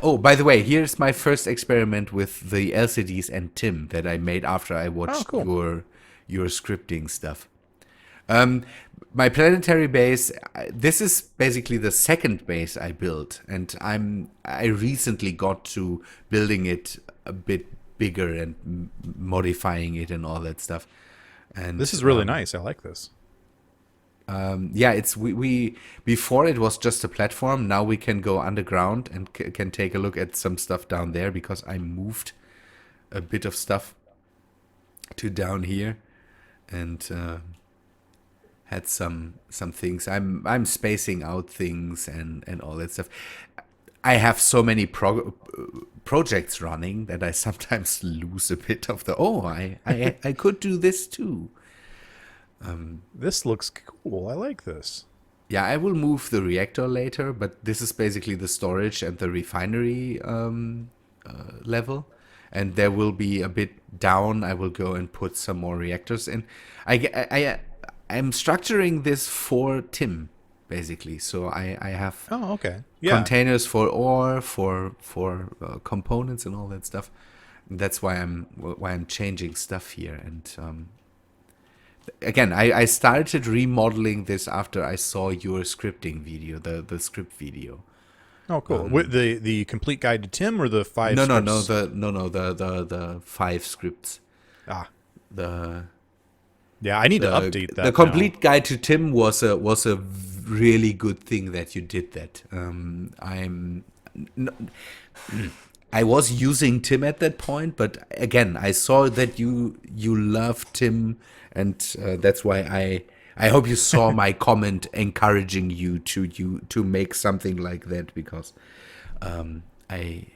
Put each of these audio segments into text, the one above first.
Oh, by the way, here's my first experiment with the LCDs and Tim that I made after I Oh, watched cool. your scripting stuff. Um, my planetary base. This is basically the second base I built, and I recently got to building it a bit bigger and modifying it and all that stuff. This And is really nice. I like this. yeah, it's we before it was just a platform. Now we can go underground and can take a look at some stuff down there because I moved a bit of stuff to down here and had some things. I'm spacing out things and all that stuff. I have so many projects running that I sometimes lose a bit of the I could do this too. This looks cool. I like this. Yeah, I will move the reactor later, but this is basically the storage and the refinery level. And there will be a bit down. I will go and put some more reactors in. I'm structuring this for Tim, basically. So I have Oh, okay. Yeah. containers for ore, for components and all that stuff. That's why I'm changing stuff here. And again, I started remodeling this after I saw your scripting video, the script video. Oh, cool. The complete guide to Tim or the five No, no, no, scripts? the five scripts. Ah, The yeah. I need to the update the that now. complete guide to Tim was a really good thing that you did that. I was using Tim at that point, but again, I saw that you love Tim, and that's why I hope you saw my comment encouraging you to make something like that because I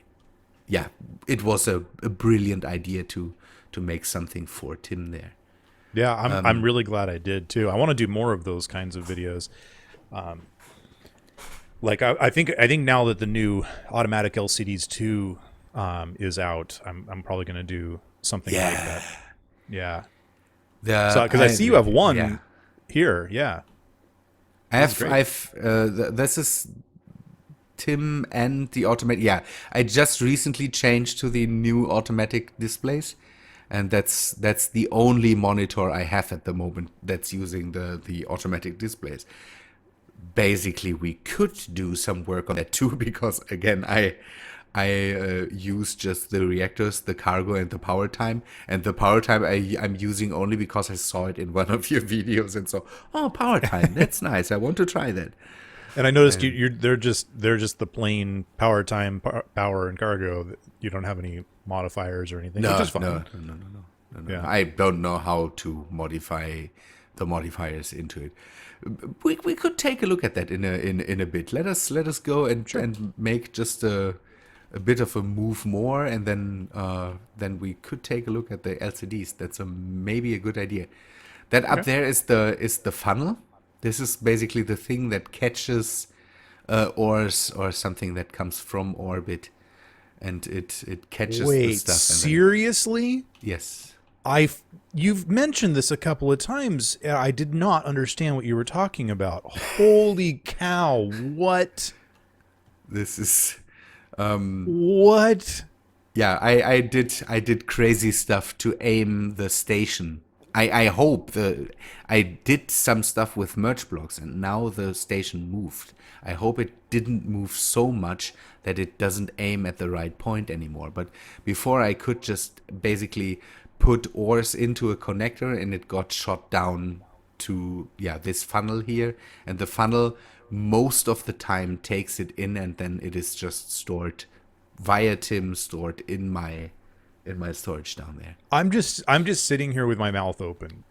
yeah, it was a brilliant idea to make something for Tim there. Yeah, I'm really glad I did too. I want to do more of those kinds of videos. Like I think now that the new automatic LCDs 2 is out, I'm probably going to do something like Yeah, that. Yeah. So the because I see you have yeah. one here. Yeah, I this is have great. I've this is Tim and the automatic. Yeah, I just recently changed to the new automatic displays, and that's the only monitor I have at the moment that's using the automatic displays. Basically, we could do some work on that too because again, I use just the reactors, the cargo, and the power time. And the power time I'm using only because I saw it in one of your videos, and so oh, power time, that's nice. I want to try that. And I noticed And they're just the plain power time, power and cargo. You don't have any modifiers or anything, which no, is fine. no, no, no, no, no, no, no. Yeah. I don't know how to modify the modifiers into it. We could take a look at that in a bit. Let us go Sure. and make just a bit of a move more, and then we could take a look at the LCDs. That's maybe a good idea. That up Okay. there is the funnel. This is basically the thing that catches ores or something that comes from orbit, and it catches the Wait, stuff, and then seriously? yes, I you've mentioned this a couple of times. I did not understand what you were talking about. Holy cow! What? this is What? yeah. I did crazy stuff to aim the station. I hope I did some stuff with merge blocks, and now the station moved. I hope it didn't move so much that it doesn't aim at the right point anymore. But before I could just basically put ores into a connector and it got shot down to this funnel here, and the funnel most of the time takes it in, and then it is just stored via Tim, stored in my storage down there. I'm just sitting here with my mouth open.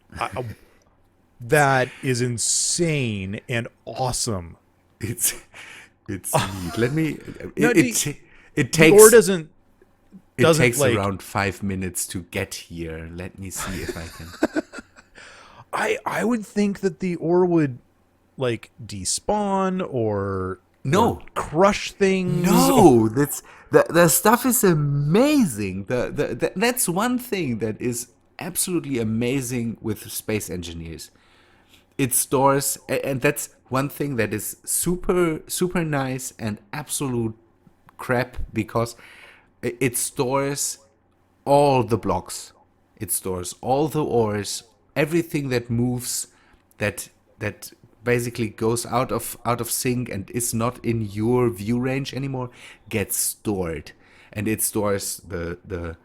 That is insane and awesome. It's it's neat. Let me. No, It the ore takes doesn't like around 5 minutes to get here. Let me see if I can. I would think that the ore would like despawn or No, crush things. no. That's the stuff is amazing. That's one thing that is absolutely amazing with space engineers. It stores, and that's one thing that is super super nice and absolute crap because it stores all the blocks. It stores all the ores, everything that moves, that basically goes out of sync and is not in your view range anymore, gets stored, and it stores the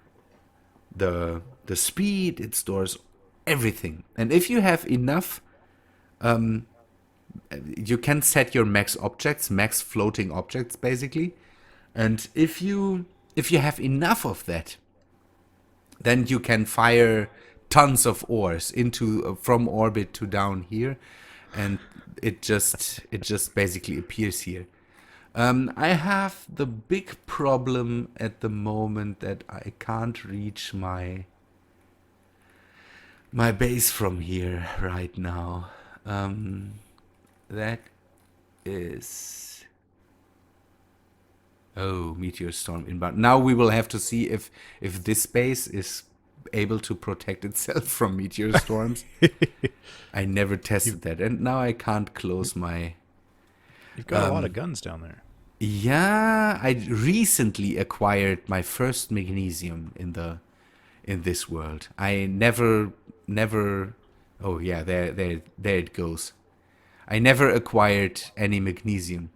speed. It stores everything, and if you have enough, you can set your max objects, max floating objects, basically, and if you have enough of that, then you can fire tons of ores into from orbit to down here, and it just basically appears here. I have the big problem at the moment that I can't reach my base from here right now. That is... Oh, meteor storm inbound. Now we will have to see if this base is able to protect itself from meteor storms. I never tested that, and now I can't close my... You've got a lot of guns down there. Yeah, I recently acquired my first magnesium in this world. I never. Oh yeah, there it goes. I never acquired any magnesium.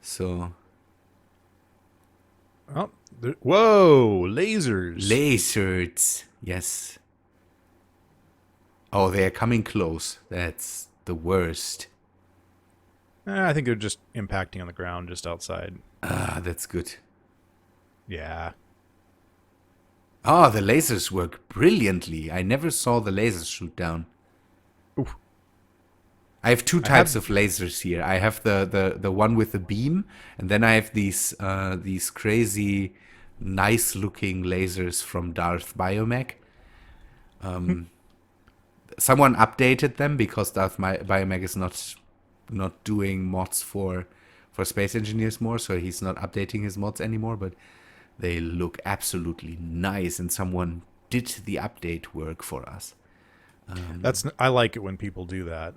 So. Oh, whoa! Lasers. Lasers, yes. Oh, they're coming close. That's the worst. I think they're just impacting on the ground just outside. Ah, that's good. Yeah. Ah, the lasers work brilliantly. I never saw the lasers shoot down. Oof. I have two types of lasers here. I have the one with the beam, and then I have these crazy, nice-looking lasers from Darth Biomech. Someone updated them because Darth Biomech is not doing mods for space engineers more, so he's not updating his mods anymore, but they look absolutely nice, and someone did the update work for us. I like it when people do that.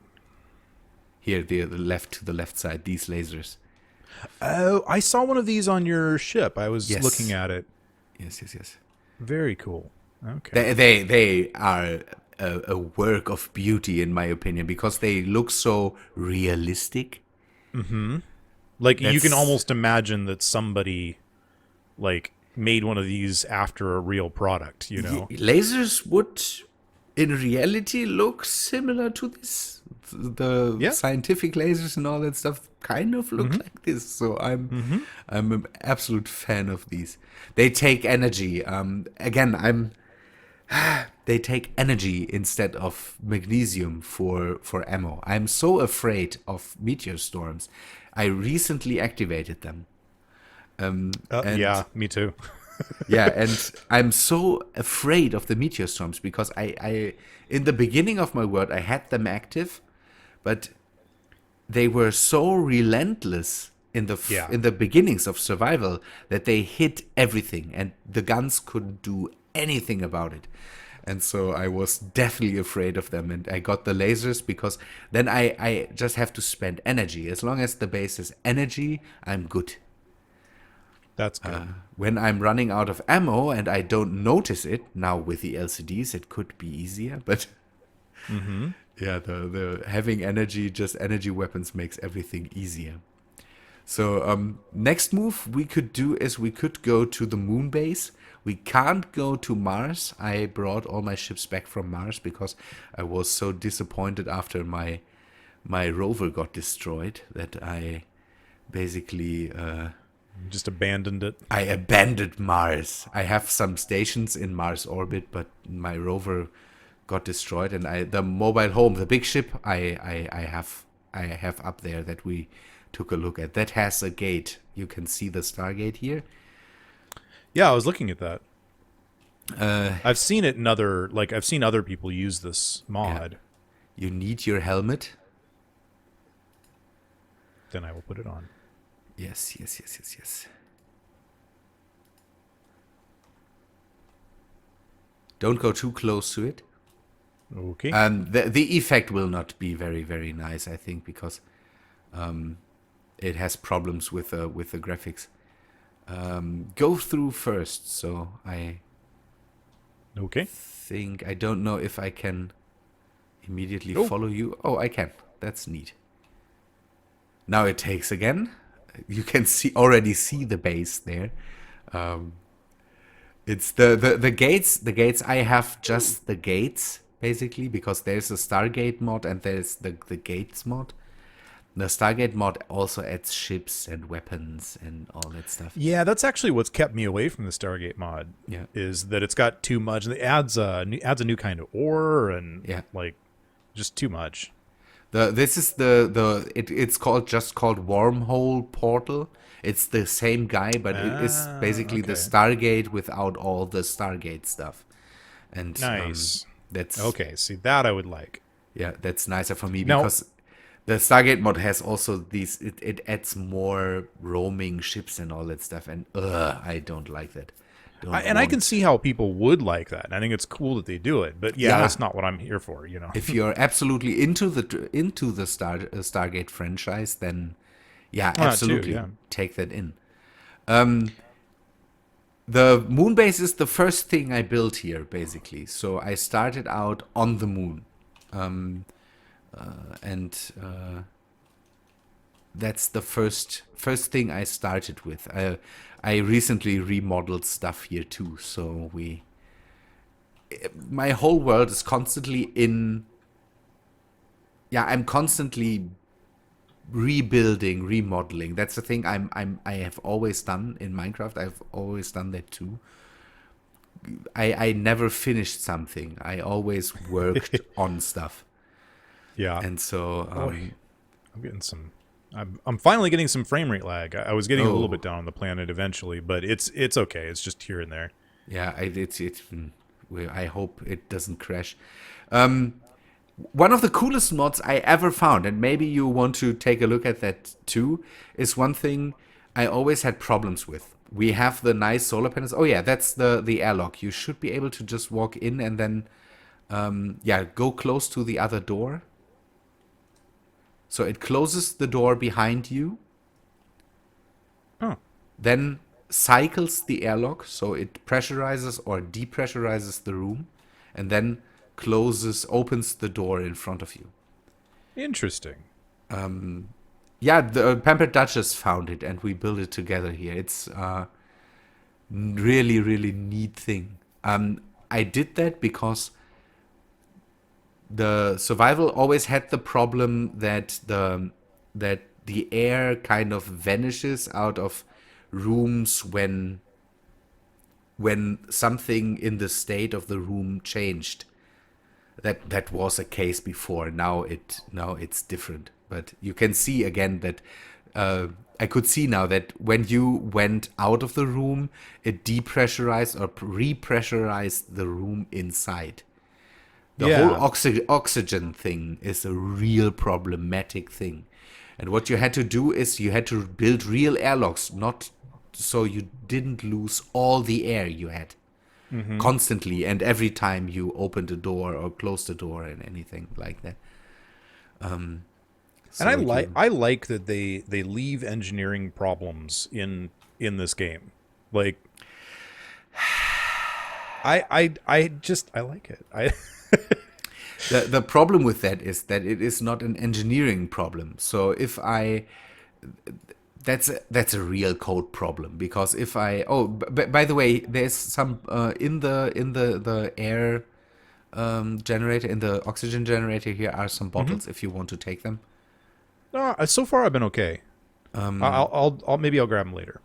Here, the left side, these lasers. Oh, I saw one of these on your ship. I was Yes. looking at it. Yes. Very cool. Okay. They are a work of beauty, in my opinion, because they look so realistic. Like, you can That's- almost imagine that somebody, like, made one of these after a real product, you know? Lasers would, in reality, look similar to this. The Yeah. scientific lasers and all that stuff kind of look like this. So I'm an absolute fan of these. They take energy. They take energy instead of magnesium for ammo. I'm so afraid of meteor storms. I recently activated them. And- Yeah, me too. Yeah, and I'm so afraid of the meteor storms because I in the beginning of my world I had them active, but they were so relentless in the beginnings of survival that they hit everything, and the guns couldn't do anything about it. And so I was definitely afraid of them, and I got the lasers because then I just have to spend energy. As long as the base has energy, I'm good. That's good. When I'm running out of ammo and I don't notice it, now with the LCDs it could be easier, but yeah, the having energy weapons makes everything easier. So next move we could do is we could go to the moon base. We can't go to Mars. I brought all my ships back from Mars because I was so disappointed after my rover got destroyed that I basically Just abandoned it. I abandoned Mars. I have some stations in Mars orbit, but my rover got destroyed, and the mobile home, the big ship, I have up there that we took a look at. That has a gate. You can see the Stargate here. Yeah, I was looking at that. I've seen it in I've seen other people use this mod. You need your helmet. Then I will put it on. Yes. Don't go too close to it. Okay. The effect will not be very, very nice, I think, because it has problems with the graphics. Go through first. So I Okay. think I don't know if I can immediately Oh. follow you. Oh, I can. That's neat. Now it takes again. You can already see the base there. It's the gates. The gates. I have just the gates basically because there's a Stargate mod and there's the gates mod. The Stargate mod also adds ships and weapons and all that stuff. Yeah, that's actually what's kept me away from the Stargate mod. Yeah. Is that it's got too much. And it adds a new kind of ore and Yeah. like just too much. This is it's called Wormhole Portal. It's the same guy, but it is basically the Okay. Stargate without all the Stargate stuff. And Nice. that's Okay, see that I would like. yeah, that's nicer for me Now, because the Stargate mod has also these. It adds more roaming ships and all that stuff, and I don't like that. I can see how people would like that. I think it's cool that they do it, but yeah, Yeah. that's not what I'm here for. If you're absolutely into the Stargate franchise, then yeah, Too, absolutely yeah. take that in. The moon base is the first thing I built here, basically. So I started out on the moon, and that's the first thing I started with. I recently remodeled stuff here too, so my whole world is constantly in. Yeah, I'm constantly rebuilding, remodeling. That's the thing I have always done in Minecraft. I've always done that too. I never finished something. I always worked on stuff. Yeah. And so I'm getting some. I'm finally getting some frame rate lag. I was getting a little Oh. bit down on the planet eventually, but it's okay. It's just here and there. yeah, I hope it doesn't crash. One of the coolest mods I ever found, and maybe you want to take a look at that too, is one thing I always had problems with. We have the nice solar panels. Oh yeah, that's the airlock. You should be able to just walk in and then go close to the other door. So it closes the door behind you, Oh, then cycles the airlock, so it pressurizes or depressurizes the room, and then opens the door in front of you. interesting. Yeah, the Pampered Duchess found it, and we built it together here. It's really, really neat thing. I did that because the survival always had the problem that the air kind of vanishes out of rooms when something in the state of the room changed. That was a case before. Now it's different. But you can see again that I could see now that when you went out of the room, it depressurized or repressurized the room inside. The whole oxygen thing is a real problematic thing. And what you had to do is you had to build real airlocks, not so you didn't lose all the air you had constantly and every time you opened a door or closed a door and anything like that. And I like that they leave engineering problems in this game. Like I like it. The problem with that is that it is not an engineering problem. So if that's a real code problem, because if by the way, there's some in the air generator, in the oxygen generator here are some bottles if you want to take them. No, so far I've been okay. I'll maybe I'll grab them later.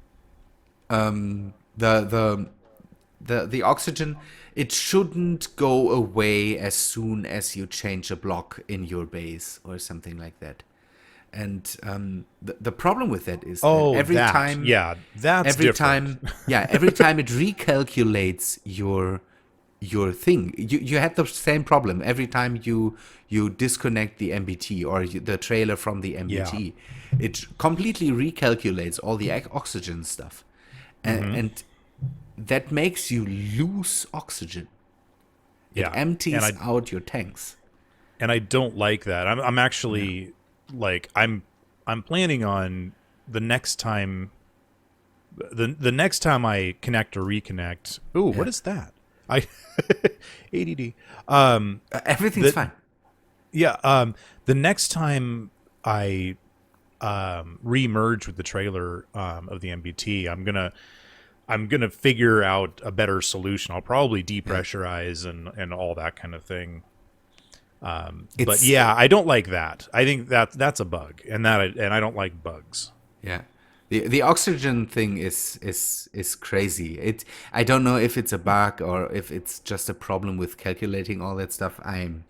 The oxygen, it shouldn't go away as soon as you change a block in your base or something like that. And the problem with that is that every time it recalculates your thing, you had the same problem every time you disconnect the MBT or the trailer from the MBT. It completely recalculates all the oxygen stuff, and that makes you lose oxygen. It empties out your tanks. And I don't like that. I'm actually like I'm planning on the next time the next time I connect or reconnect. Ooh, Yeah. what is that? I ADD. Everything's The fine. Yeah. The next time I re-merge with the trailer of the MBT, I'm gonna figure out a better solution. I'll probably Yeah. depressurize and all that kind of thing. But It's yeah, I don't like that. I think that's a bug, and I don't like bugs. Yeah. The oxygen thing is crazy. I don't know if it's a bug or if it's just a problem with calculating all that stuff. I'm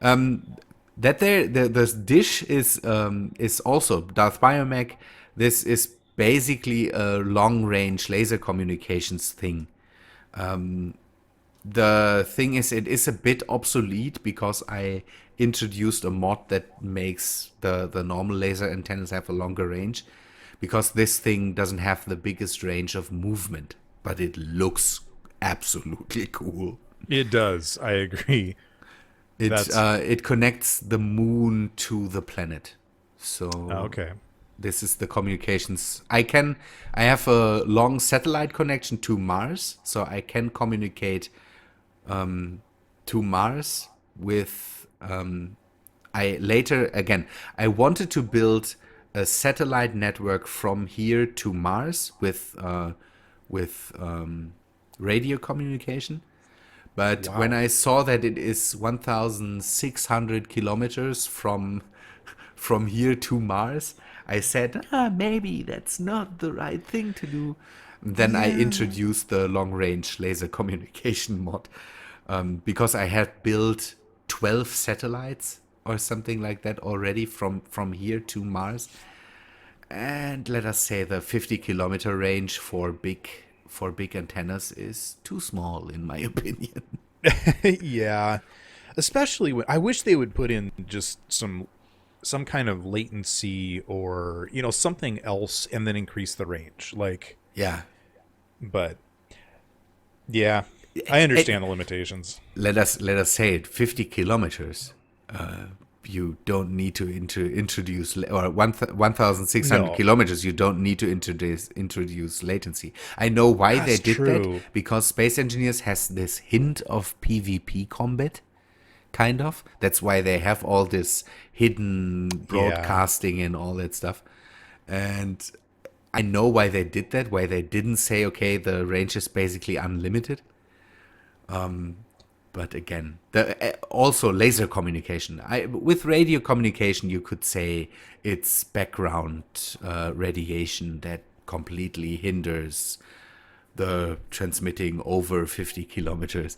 that there the dish is also Darth Biomech. This is basically a long range laser communications thing. The thing is, it is a bit obsolete because I introduced a mod that makes the normal laser antennas have a longer range, because this thing doesn't have the biggest range of movement, but it looks absolutely cool. It does. I agree. That's It connects the moon to the planet. So okay. this is the communications. I have a long satellite connection to Mars, so I can communicate to Mars with I later again I wanted to build a satellite network from here to Mars with radio communication. But when Wow. I saw that it is 1,600 kilometers from here to Mars, I said, maybe that's not the right thing to do. Then I Yeah. introduced the long range laser communication mod, because I had built 12 satellites or something like that already from here to Mars. And let us say the 50-kilometer range for big antennas is too small, in my opinion. Yeah. Especially when I wish they would put in just some kind of latency or something else and then increase the range. Like, Yeah. but yeah, I It, understand the limitations. let us say it, 50 kilometers. You don't need to introduce or 1,600 No, kilometers. You don't need to introduce latency. I know why they that's did that, true. because Space Engineers has this hint of PvP combat, kind of. That's why they have all this hidden Yeah. broadcasting and all that stuff. And I know why they did that. Why they didn't say, okay, the range is basically unlimited. But again, also laser communication. With radio communication, you could say it's background radiation that completely hinders the transmitting over 50 kilometers.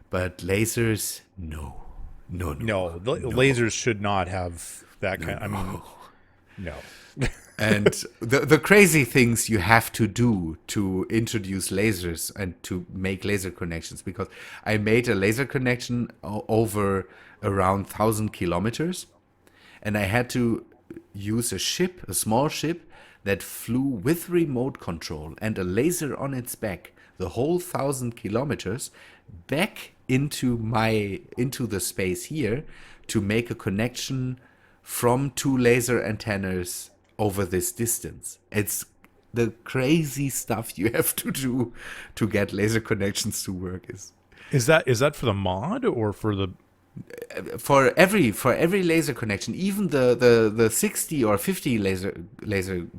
But lasers, no, no, no, No, the no, lasers should not have that no, kind. I mean, no. no. And the crazy things you have to do to introduce lasers and to make laser connections, because I made a laser connection over around 1,000 kilometers, and I had to use a small ship that flew with remote control and a laser on its back the whole 1,000 kilometers back into the space here to make a connection from two laser antennas over this distance. It's the crazy stuff you have to do to get laser connections to work. Is that for the mod or for the? For every laser connection, even the 60 or 50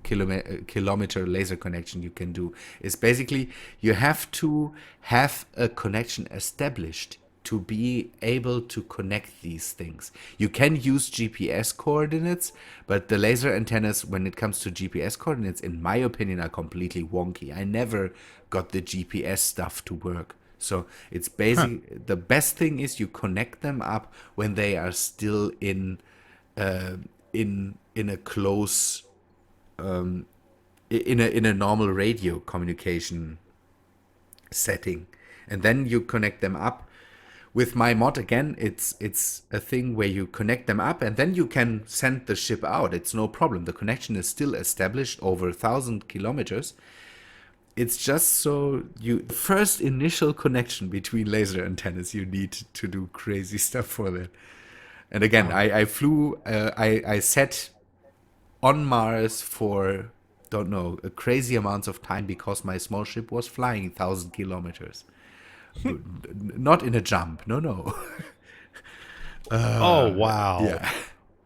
kilometer laser connection you can do, is basically you have to have a connection established to be able to connect these things. You can use GPS coordinates, but the laser antennas, when it comes to GPS coordinates, in my opinion, are completely wonky. I never got the GPS stuff to work. So it's Huh. basic. The best thing is you connect them up when they are still in a close in a normal radio communication setting, and then you connect them up. With my mod, again, it's a thing where you connect them up and then you can send the ship out. It's no problem. The connection is still established over 1,000 kilometers. It's just so you first initial connection between laser antennas, you need to do crazy stuff for that. And again, Wow. I flew, I set on Mars for, don't know, a crazy amounts of time because my small ship was flying 1,000 kilometers. Not in a jump. No, no. Oh wow. Yeah.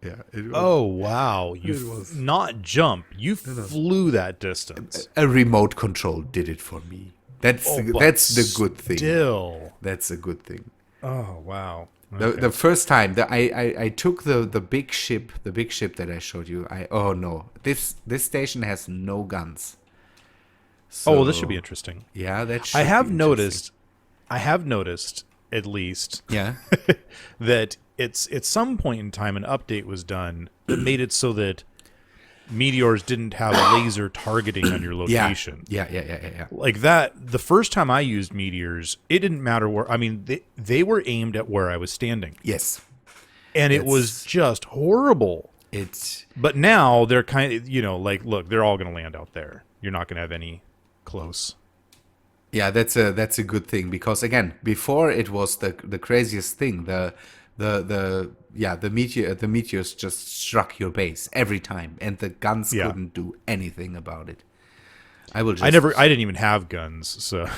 Yeah. It was Oh wow. It was Not jump. You flew that distance. a remote control did it for me. Oh, but That's the good thing. Still. That's a good thing. Oh wow. The first time that I took the big ship, that I showed you, oh no, this station has no guns. So, Oh, well, this should be interesting. Yeah, that should I have be noticed at least Yeah. that it's at some point in time an update was done that made it so that meteors didn't have laser targeting on your location. Yeah. Like that, the first time I used meteors, it didn't matter where. I mean, they were aimed at where I was standing, Yes. and it was just horrible. It's But now they're kind of, like, look, they're all going to land out there. You're not going to have any close. Yeah, that's a good thing, because again, before it was the craziest thing. The meteors just struck your base every time, and the guns Yeah. couldn't do anything about it. I I didn't even have guns, so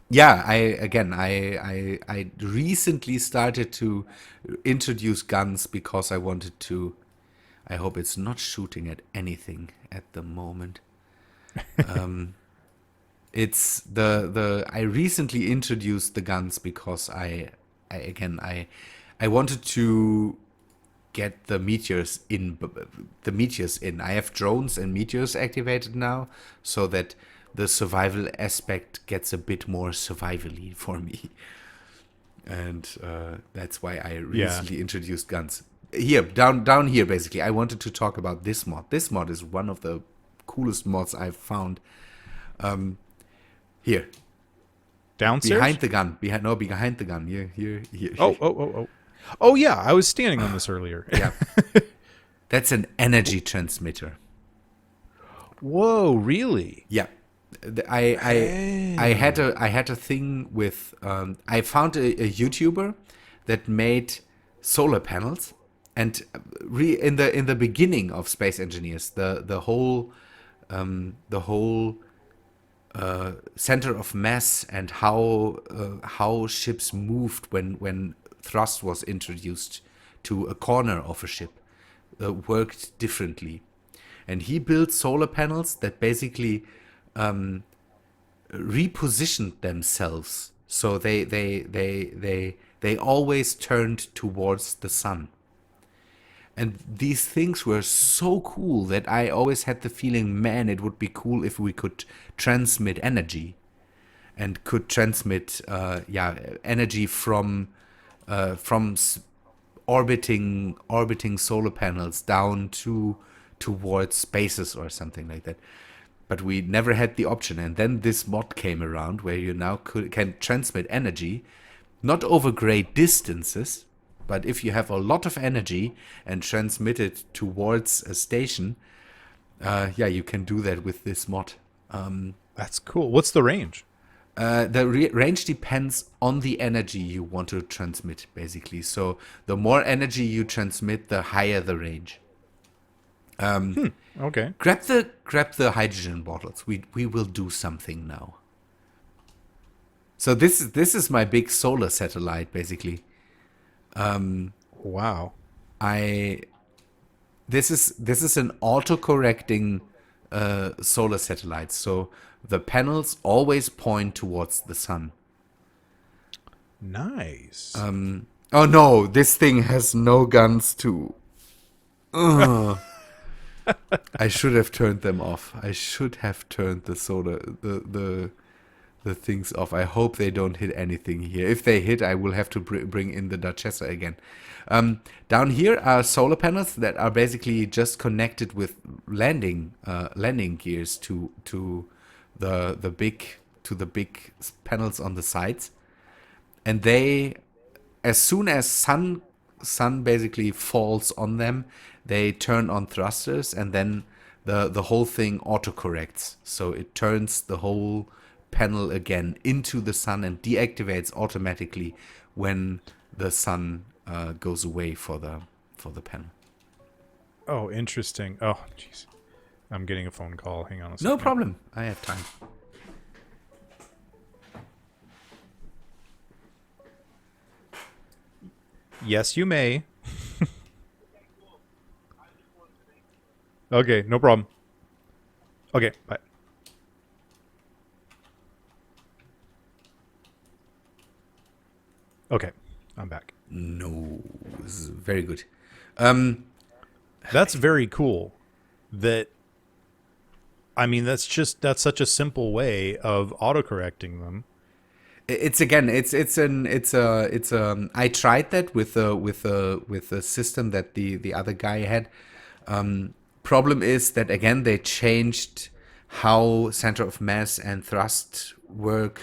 Yeah, I recently started to introduce guns because I wanted to. I hope it's not shooting at anything at the moment. It's I recently introduced the guns because I wanted to get the meteors in. I have drones and meteors activated now, so that the survival aspect gets a bit more survivally for me. And that's why I recently introduced guns. Here, down here, basically, I wanted to talk about this mod. This mod is one of the coolest mods I've found. Here, downstairs. behind the gun. Behind the gun. Here. Oh yeah, I was standing on this earlier. Yeah. That's an energy transmitter. Whoa, really? Yeah. I had a thing with I found a YouTuber that made solar panels, and in the beginning of Space Engineers, the whole center of mass and how ships moved when thrust was introduced to a corner of a ship worked differently. And he built solar panels that basically repositioned themselves, so they always turned towards the sun. And these things were so cool that I always had the feeling, man, it would be cool if we could transmit energy, and could transmit energy from orbiting solar panels down towards spaces or something like that. But we never had the option. And then this mod came around where you now can transmit energy, not over great distances, but if you have a lot of energy and transmit it towards a station, you can do that with this mod. That's cool. What's the range? The range depends on the energy you want to transmit, basically. So the more energy you transmit, the higher the range. Okay. Grab the hydrogen bottles. We will do something now. So this is my big solar satellite, basically. Wow. This is an auto-correcting solar satellite. So the panels always point towards the sun. Nice. Oh no, this thing has no guns too. Ugh. I should have turned them off. I should have turned the solar the things off. I hope they don't hit anything here. If they hit, I will have to bring in the Duchessa again. Down here are solar panels that are basically just connected with landing gears to the big panels on the sides, and they, as soon as sun basically falls on them, they turn on thrusters, and then the whole thing autocorrects. So it turns the whole panel again into the sun and deactivates automatically when the sun goes away for the panel. Oh, interesting. Oh, jeez. I'm getting a phone call. Hang on a No second. problem. I have time. Yes, you may. Okay, no problem. Okay, bye. Okay, I'm back. No, this is very good. That's very cool. That I mean, that's such a simple way of autocorrecting them. It's again, it's I tried that with the system that the other guy had. Problem is that again they changed how center of mass and thrust work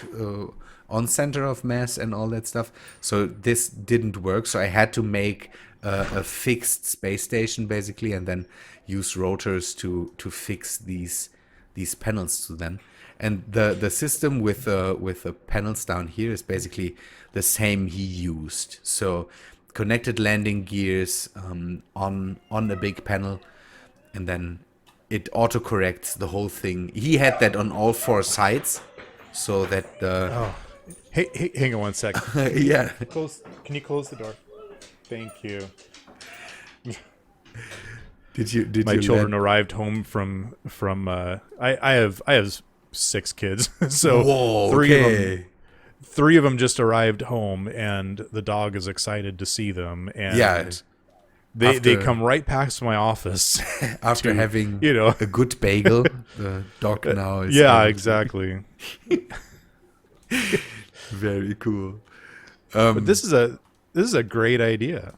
on center of mass and all that stuff. So this didn't work. So I had to make a fixed space station basically, and then use rotors to fix these panels to them. And the system with the panels down here is basically the same he used. So connected landing gears on a big panel, and then it autocorrects the whole thing. He had that on all four sides, so that the Hey, hang on one second. yeah. Can you close the door? Thank you. Did My you children let- arrived home from I have 6 kids, so Whoa, three of them just arrived home, and the dog is excited to see them, and Yeah. they After- come right past my office. After to, having you know, a good bagel, the dog now is yeah, able to- exactly. Very cool. But this is a great idea.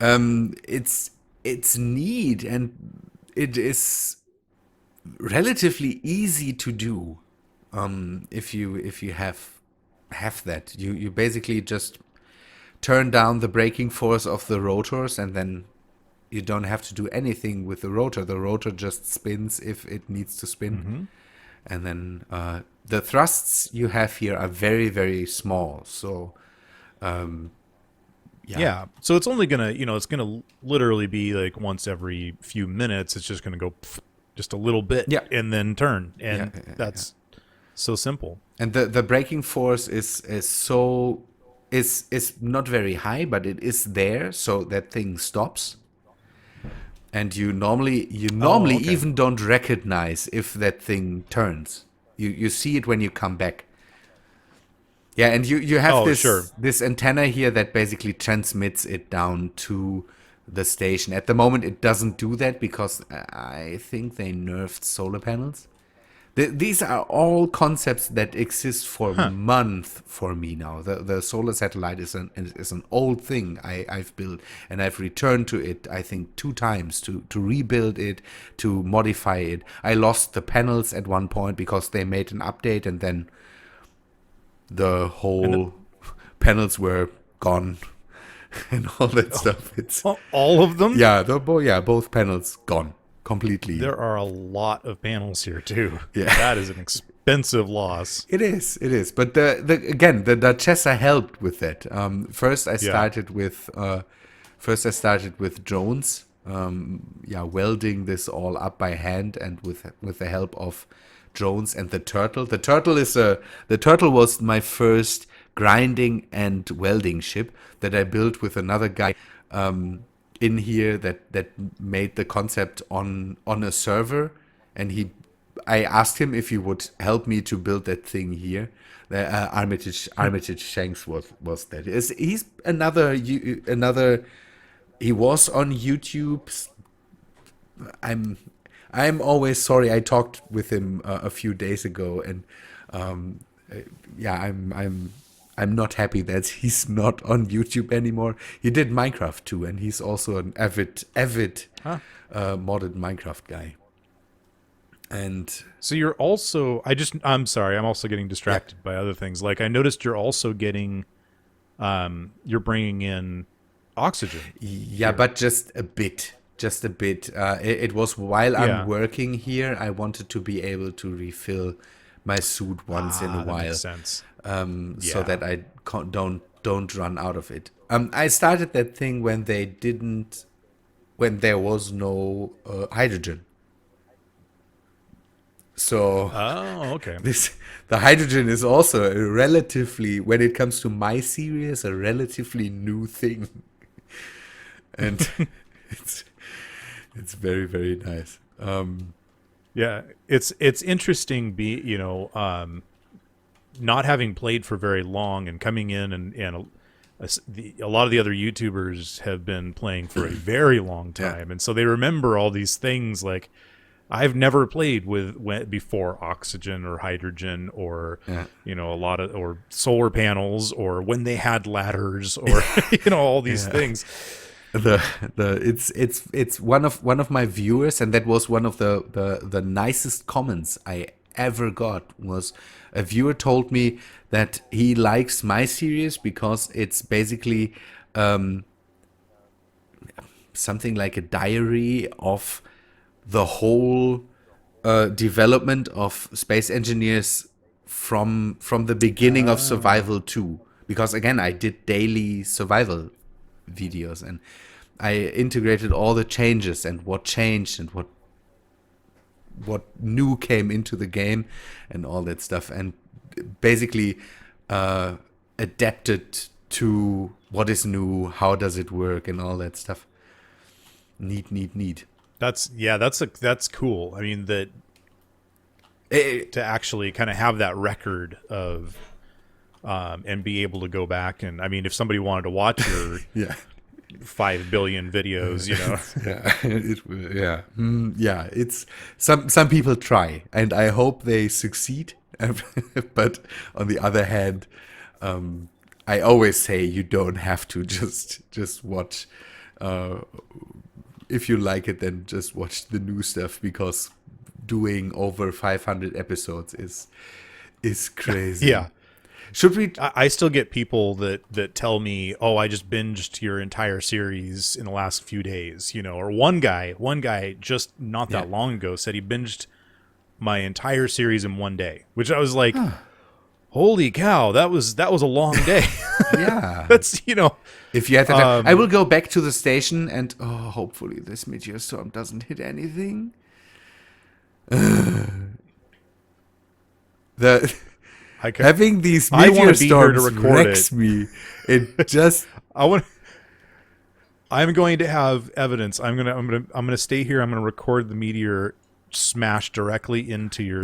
It's neat, and it is relatively easy to do. If you have that, you basically just turn down the braking force of the rotors, and then you don't have to do anything with the rotor. The rotor just spins if it needs to spin, and then the thrusts you have here are very, very small. So Yeah. So it's only gonna, it's gonna literally be like once every few minutes. It's just gonna go just a little bit, Yeah. and then turn, and Yeah. that's so simple. And the braking force is not very high, but it is there, so that thing stops. And you normally okay. even don't recognize if that thing turns. You see it when you come back. Yeah, and you have Oh, sure. this antenna here that basically transmits it down to the station. At the moment, it doesn't do that because I think they nerfed solar panels. These are all concepts that exist for months for me now. The solar satellite is an old thing I've built, and I've returned to it, I think, 2 times to rebuild it, to modify it. I lost the panels at one point because they made an update, and then the whole panels were gone and all that stuff. It's All of them. yeah, both panels gone completely. There are a lot of panels here too. Yeah. That is an expensive loss. It is. But the Duchessa helped with that. First I started with drones. Welding this all up by hand, and with the help of drones and the turtle. The turtle was my first grinding and welding ship that I built with another guy in here that made the concept on a server, and I asked him if he would help me to build that thing here. Armitage Shanks was that. He's another. He was on YouTube. I'm always sorry. I talked with him a few days ago, and I'm not happy that he's not on YouTube anymore. He did Minecraft too, and he's also an avid modded Minecraft guy. And So you're also, I'm sorry, I'm also getting distracted by other things. Like I noticed you're also getting, you're bringing in oxygen. yeah, but just a bit. It was while I'm working here. I wanted to be able to refill my suit once in a That while. makes sense. So that I don't run out of it. I started that thing when they didn't when there was no hydrogen. So Oh, okay. the hydrogen is also a relatively, when it comes to my series, a relatively new thing, and it's it's very very nice. Yeah, it's interesting. Not having played for very long and coming in and a lot of the other YouTubers have been playing for a very long time, and so they remember all these things. Like, I've never played before oxygen or hydrogen or a lot of or solar panels or when they had ladders or all these things. It's one of my viewers, and that was one of the nicest comments I ever got. Was a viewer told me that he likes my series because it's basically something like a diary of the whole development of space engineers from the beginning of survival 2. Because again, I did daily survival videos, and I integrated all the changes and what changed and what new came into the game and all that stuff, and basically adapted to what is new, how does it work, and all that stuff. Neat. That's cool. I mean, that to actually kind of have that record of and be able to go back and, I mean, if somebody wanted to watch your 5 billion videos, it's some people try, and I hope they succeed. But on the other hand, I always say you don't have to just watch. If you like it, then just watch the new stuff, because doing over 500 episodes is crazy. Yeah. Should we? I still get people that tell me, "Oh, I just binged your entire series in the last few days," Or one guy just not that long ago said he binged my entire series in one day, which I was like, "Holy cow, that was a long day." Yeah, that's If you have that, I will go back to the station, and hopefully this meteor storm doesn't hit anything. Having these meteor storms wrecks me. It just I'm going to have evidence. I'm gonna stay here. I'm gonna record the meteor smash directly into your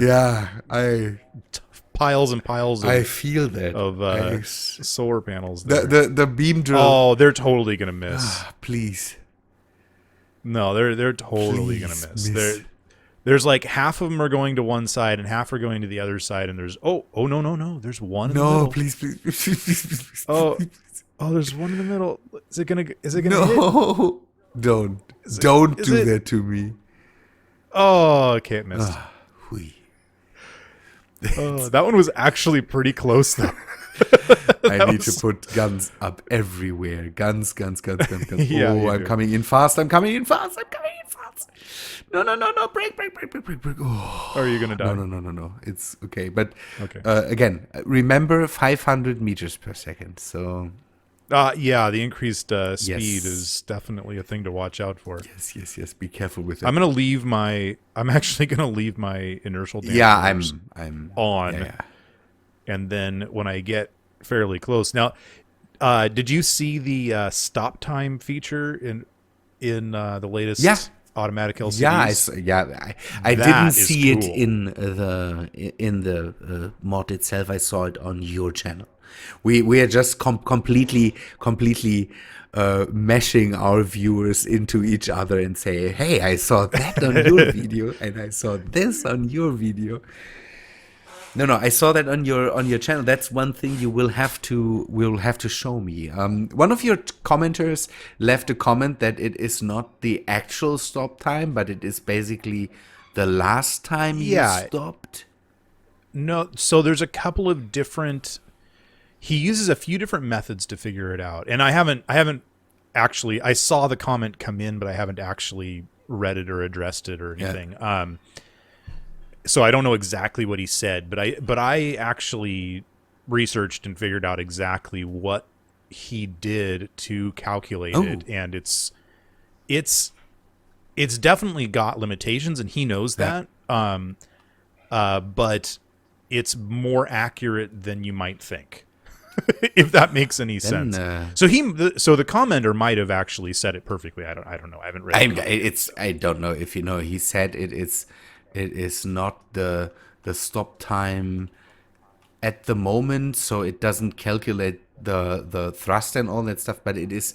piles and piles. I feel that of solar panels. The beam drill. Oh, they're totally gonna miss. Please. No, they're totally gonna miss. There's like half of them are going to one side and half are going to the other side, and there's no. There's one in the middle. Please. Oh, there's one in the middle. Is it gonna hit? No. Don't do that to me. Oh, okay, it missed. That one was actually pretty close though. I need to put guns up everywhere. Guns. Yeah, I'm coming in fast. No. Break. Oh. Are you going to die? No. It's okay. But okay. Again, remember 500 meters per second. So. The increased speed is definitely a thing to watch out for. Yes. Be careful with it. I'm actually going to leave my inertial dampers I'm on. Yeah. And then when I get fairly close. Now, did you see the stop time feature in the latest automatic LCDs? I didn't see it in the mod itself. I saw it on your channel. We are just completely meshing our viewers into each other and say, hey, I saw that on your video and I saw this on your video. No, I saw that on your channel. That's one thing you will have to show me. One of your commenters left a comment that it is not the actual stop time, but it is basically the last time you stopped. No, so there's a couple of different. He uses a few different methods to figure it out, and I haven't actually. I saw the comment come in, but I haven't actually read it or addressed it or anything. Yeah. So I don't know exactly what he said, but I actually researched and figured out exactly what he did to calculate it, and it's it's definitely got limitations, and he knows that. But it's more accurate than you might think, if that makes any sense. So the commenter might have actually said it perfectly. I don't know. I haven't read it. I don't know if you know. He said it is not the stop time at the moment, so it doesn't calculate the thrust and all that stuff, but it is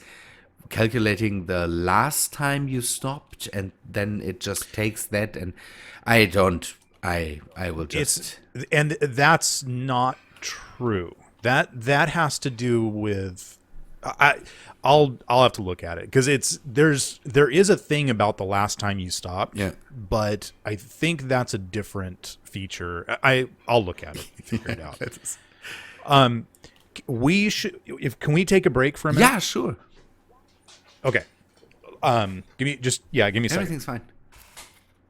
calculating the last time you stopped, and then it just takes that. And I will just and that's not true. That has to do with I'll have to look at it, because there is a thing about the last time you stopped. Yeah. But I think that's a different feature. I'll look at it and figure it out. Can we take a break for a minute? Yeah, sure. Okay. Give me a second. Everything's fine.